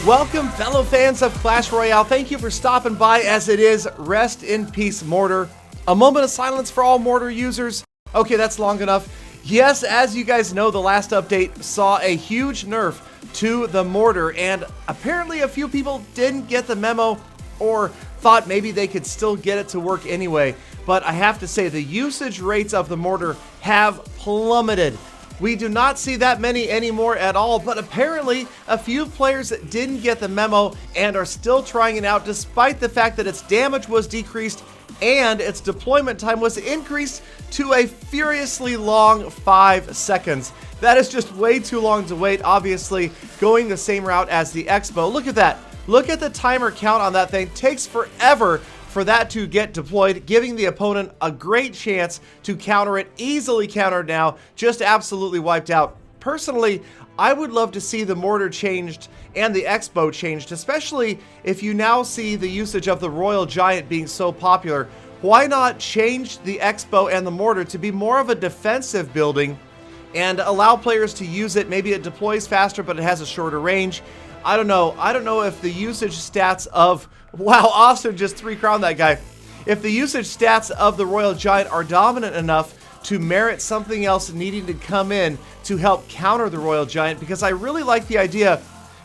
Welcome, fellow fans of Clash Royale. Thank you for stopping by, as it is Rest in Peace Mortar. A moment of silence for all Mortar users. Okay, that's long enough. Yes, as you guys know, the last update saw a huge nerf to the Mortar, and apparently a few people didn't get the memo or thought maybe they could still get it to work anyway. But I have to say, the usage rates of the Mortar have plummeted. We do not see that many anymore at all, but apparently a few players didn't get the memo and are still trying it out, despite the fact that its damage was decreased and its deployment time was increased to a furiously long 5 seconds. That is just way too long to wait, obviously going the same route as the Expo. Look at that. Look at the timer count on that thing. Takes forever for that to get deployed, giving the opponent a great chance to counter it. Easily countered now, just absolutely wiped out. Personally, I would love to see the Mortar changed and the Expo changed, especially if you now see the usage of the Royal Giant being so popular. Why not change the Expo and the Mortar to be more of a defensive building and allow players to use it? Maybe it deploys faster, but it has a shorter range. I don't know. I don't know if the usage stats of... Wow, Austin just 3-crowned that guy. If the usage stats of the Royal Giant are dominant enough to merit something else needing to come in to help counter the Royal Giant, because I really like the idea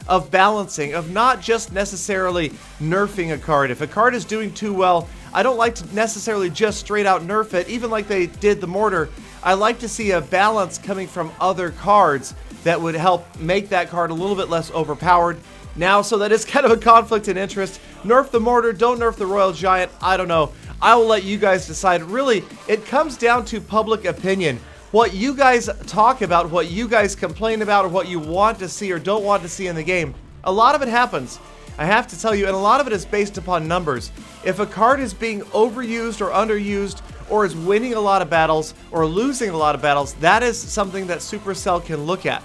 of balancing, of not just necessarily nerfing a card. If a card is doing too well, I don't like to necessarily just straight out nerf it, even like they did the Mortar. I like to see a balance coming from other cards that would help make that card a little bit less overpowered. Now, so that is kind of a conflict in interest. Nerf the Mortar, don't nerf the Royal Giant. I don't know. I will let you guys decide. Really, it comes down to public opinion. What you guys talk about, what you guys complain about, or what you want to see or don't want to see in the game. A lot of it happens, I have to tell you, and a lot of it is based upon numbers. If a card is being overused or underused, or is winning a lot of battles, or losing a lot of battles, that is something that Supercell can look at.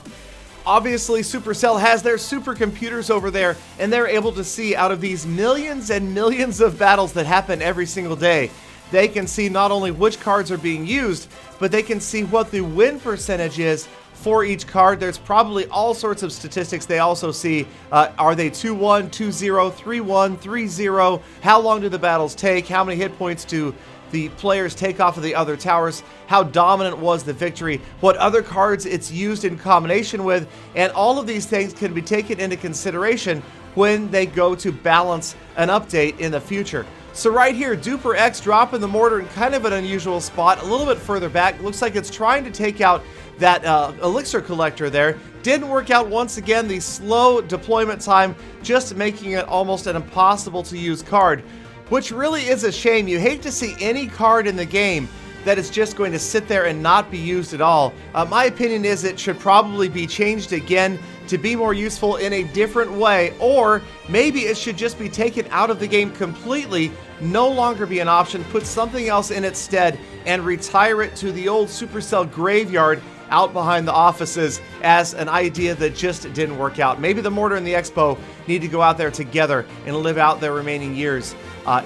Obviously, Supercell has their supercomputers over there, and they're able to see out of these millions and millions of battles that happen every single day, they can see not only which cards are being used, but they can see what the win percentage is for each card. There's probably all sorts of statistics they also see. Are they 2-1, 2-0, 3-1, 3-0? How long do the battles take? How many hit points do the players take off of the other towers? How dominant was the victory? What other cards it's used in combination with? And all of these things can be taken into consideration when they go to balance an update in the future. So right here, Duper X dropping the Mortar in kind of an unusual spot, a little bit further back. Looks like it's trying to take out that elixir collector there. Didn't work out once again. The slow deployment time just making it almost an impossible to use card, which really is a shame. You hate to see any card in the game that is just going to sit there and not be used at all. My opinion is it should probably be changed again to be more useful in a different way, or maybe it should just be taken out of the game completely, no longer be an option, put something else in its stead, and retire it to the old Supercell graveyard out behind the offices as an idea that just didn't work out. Maybe the Mortar and the Expo need to go out there together and live out their remaining years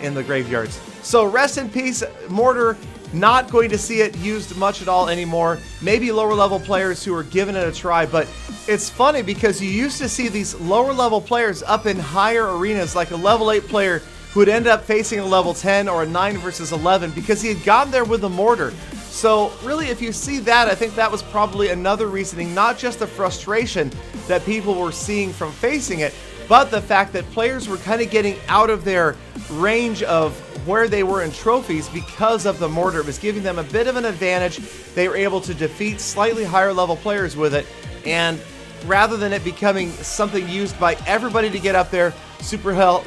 in the graveyards. So rest in peace, Mortar. Not going to see it used much at all anymore. Maybe lower level players who are giving it a try, but it's funny because you used to see these lower level players up in higher arenas, like a level 8 player who would end up facing a level 10 or a 9 versus 11 because he had gotten there with the Mortar. So really, if you see that, I think that was probably another reasoning, not just the frustration that people were seeing from facing it, but the fact that players were kind of getting out of their range of where they were in trophies because of the Mortar. It was giving them a bit of an advantage. They were able to defeat slightly higher level players with it, and rather than it becoming something used by everybody to get up there, Supercell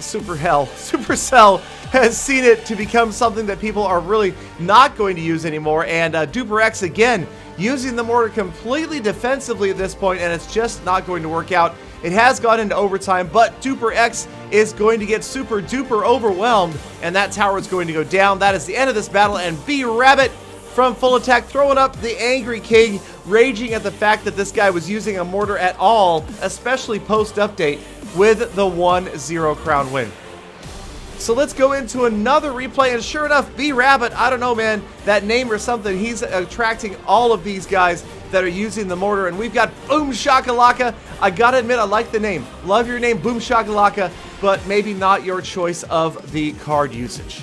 has seen it to become something that people are really not going to use anymore. And Duper X again using the Mortar completely defensively at this point, and it's just not going to work out. It has gone into overtime, but Duper X is going to get super duper overwhelmed, and that tower is going to go down. That is the end of this battle, and B-Rabbit from full attack throwing up the Angry King, raging at the fact that this guy was using a Mortar at all, especially post-update, with the 1-0 crown win. So let's go into another replay, and sure enough, B-Rabbit, I don't know, man, that name or something, he's attracting all of these guys that are using the mortar, and we've got Boom Shakalaka. I gotta admit, I like the name. Love your name, Boom Shakalaka, but maybe not your choice of the card usage.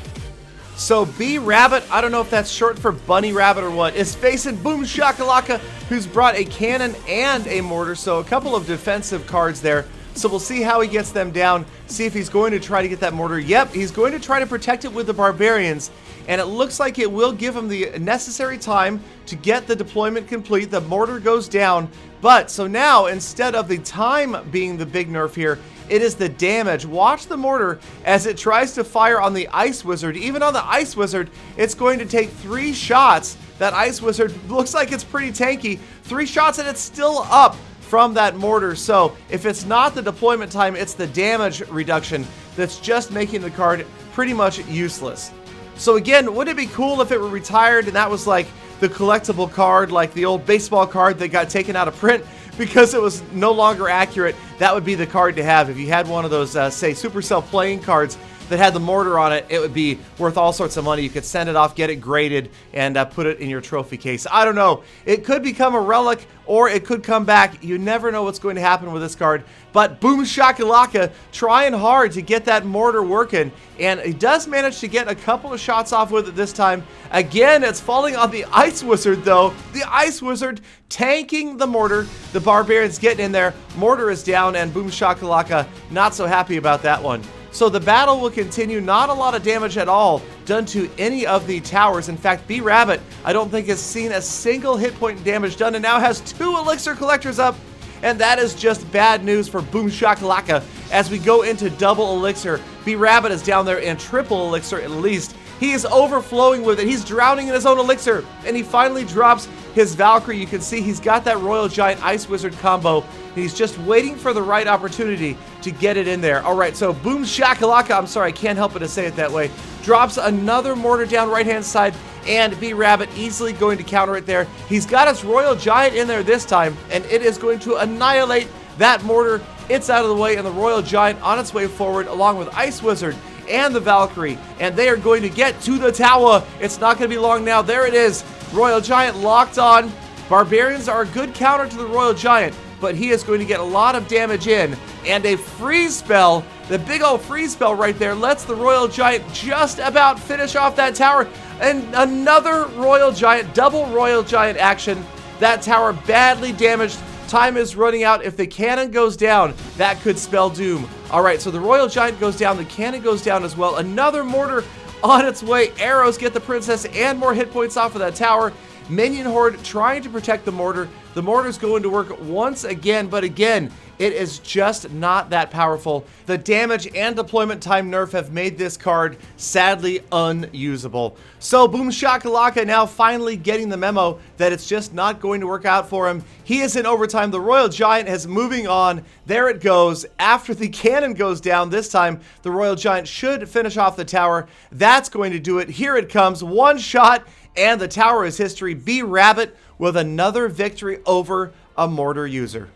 So B-Rabbit, I don't know if that's short for Bunny Rabbit or what, is facing Boom Shakalaka, who's brought a cannon and a mortar, so a couple of defensive cards there. So we'll see how he gets them down, see if he's going to try to get that mortar. Yep, he's going to try to protect it with the barbarians, and it looks like it will give him the necessary time to get the deployment complete. The mortar goes down, but so now instead of the time being the big nerf here, it is the damage. Watch the mortar as it tries to fire on the Ice Wizard. Even on the Ice Wizard, it's going to take 3 shots. That Ice Wizard looks like it's pretty tanky. 3 shots and it's still up from that mortar. So if it's not the deployment time, it's the damage reduction that's just making the card pretty much useless. So again, wouldn't it be cool if it were retired and that was like the collectible card, like the old baseball card that got taken out of print because it was no longer accurate? That would be the card to have. If you had one of those, say, Supercell playing cards that had the mortar on it, it would be worth all sorts of money. You could send it off, get it graded, and put it in your trophy case. I don't know. It could become a relic, or it could come back. You never know what's going to happen with this card. But Boom Shakalaka trying hard to get that mortar working, and he does manage to get a couple of shots off with it this time. Again, it's falling on the Ice Wizard, though. The Ice Wizard tanking the mortar. The Barbarians getting in there. Mortar is down, and Boom Shakalaka not so happy about that one. So the battle will continue. Not a lot of damage at all done to any of the towers. In fact, B-Rabbit, I don't think has seen a single hit point damage done, and now has 2 elixir collectors up. And that is just bad news for Boom Shakalaka as we go into double elixir. B-Rabbit is down there in triple elixir at least. He is overflowing with it. He's drowning in his own elixir. And he finally drops his Valkyrie. You can see he's got that Royal Giant Ice Wizard combo. He's just waiting for the right opportunity to get it in there. All right, so Boom Shakalaka, I'm sorry, I can't help but to say it that way, drops another mortar down right-hand side, and B-Rabbit easily going to counter it there. He's got his Royal Giant in there this time, and it is going to annihilate that mortar. It's out of the way, and the Royal Giant on its way forward, along with Ice Wizard and the Valkyrie, and they are going to get to the tower. It's not going to be long now. There it is. Royal Giant locked on. Barbarians are a good counter to the Royal Giant, but he is going to get a lot of damage in, and a freeze spell, the big old freeze spell right there, lets the Royal Giant just about finish off that tower, and another Royal Giant, double Royal Giant action. That tower badly damaged. Time is running out. If the cannon goes down, that could spell doom. All right, so the Royal Giant goes down, the cannon goes down as well. Another mortar on its way. Arrows get the princess and more hit points off of that tower. Minion Horde trying to protect the mortar. The mortar's going to work once again, but again, it is just not that powerful. The damage and deployment time nerf have made this card sadly unusable. So Boom Shakalaka now finally getting the memo that it's just not going to work out for him. He is in overtime. The Royal Giant is moving on. There it goes. After the cannon goes down, this time the Royal Giant should finish off the tower. That's going to do it. Here it comes. One shot, and the tower is history. B-Rabbit with another victory over a mortar user.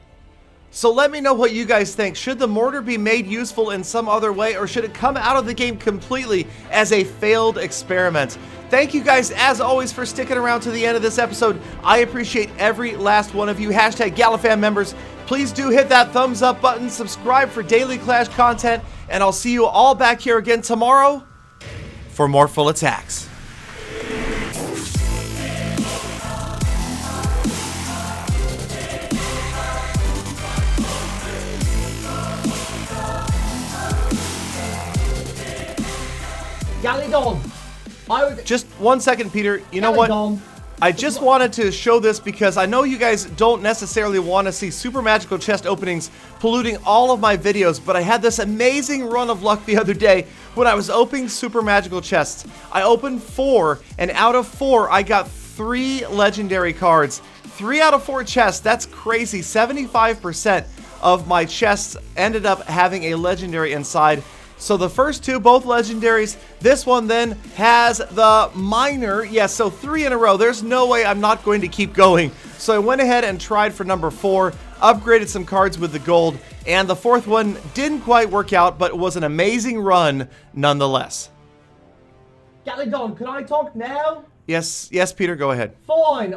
So let me know what you guys think. Should the mortar be made useful in some other way, or should it come out of the game completely as a failed experiment? Thank you guys, as always, for sticking around to the end of this episode. I appreciate every last one of you. Hashtag Galafan members. Please do hit that thumbs up button, subscribe for daily Clash content, and I'll see you all back here again tomorrow for more full attacks. Galadon. Just 1 second, Peter. You know what? I just wanted to show this because I know you guys don't necessarily want to see super magical chest openings polluting all of my videos, but I had this amazing run of luck the other day when I was opening super magical chests. I opened 4, and out of 4, I got 3 legendary cards. 3 out of 4 chests, that's crazy. 75% of my chests ended up having a legendary inside. So the first two, both legendaries. This one then has the minor. Yes, so 3 in a row. There's no way I'm not going to keep going. So I went ahead and tried for number 4, upgraded some cards with the gold, and the 4th one didn't quite work out, but it was an amazing run nonetheless. Galadon, can I talk now? Yes, Peter, go ahead. Fine,